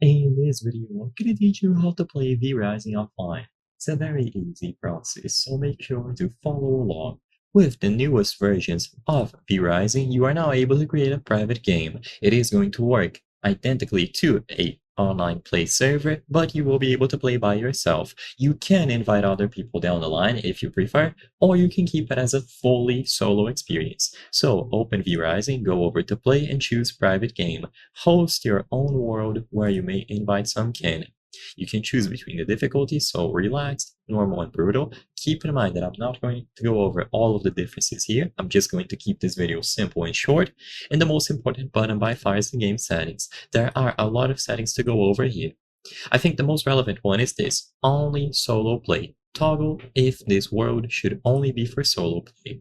In this video, I'm going to teach you how to play V-Rising offline. It's a very easy process, so make sure to follow along. With the newest versions of V-Rising, you are now able to create a private game. It is going to work identically to a online play server, but you will be able to play by yourself. You can invite other people down the line if you prefer, or you can keep it as a fully solo experience. So open V-Rising, go over to play and choose private game. Host your own world where you may invite some kin. You can choose between the difficulties, so relaxed, normal, and brutal. Keep in mind that I'm not going to go over all of the differences here. I'm just going to keep this video simple and short. And the most important button by far is the game settings. There are a lot of settings to go over here. I think the most relevant one is this: only solo play. Toggle if this world should only be for solo play.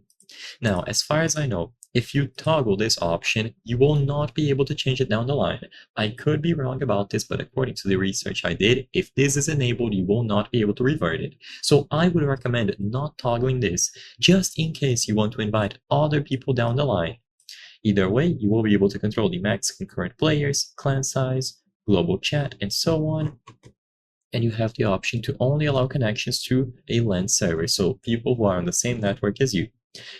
Now, as far as I know, if you toggle this option, you will not be able to change it down the line. I could be wrong about this, but according to the research I did, if this is enabled, you will not be able to revert it. So I would recommend not toggling this, just in case you want to invite other people down the line. Either way, you will be able to control the max concurrent players, clan size, global chat, and so on. And you have the option to only allow connections to a LAN server, so people who are on the same network as you.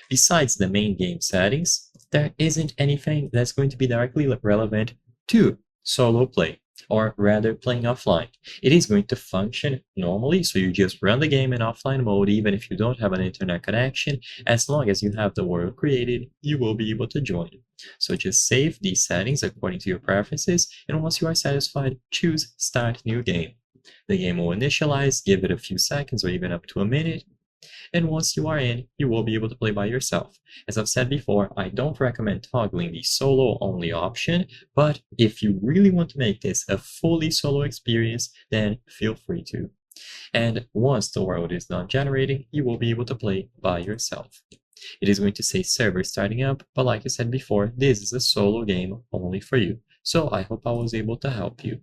Besides the main game settings, there isn't anything that's going to be directly relevant to solo play, or rather playing offline. It is going to function normally, so you just run the game in offline mode even if you don't have an internet connection. As long as you have the world created, you will be able to join. So just save these settings according to your preferences, and once you are satisfied, choose Start New Game. The game will initialize, give it a few seconds or even up to a minute, and once you are in, you will be able to play by yourself. As I've said before, I don't recommend toggling the solo only option, but if you really want to make this a fully solo experience, then feel free to. And once the world is done generating, you will be able to play by yourself. It is going to say server starting up, but like I said before, this is a solo game only for you. So I hope I was able to help you.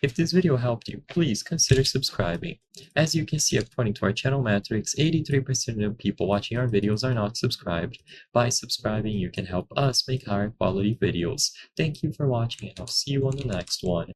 If this video helped you, please consider subscribing. As you can see, according to our channel metrics, 83% of people watching our videos are not subscribed. By subscribing, you can help us make higher quality videos. Thank you for watching, and I'll see you on the next one.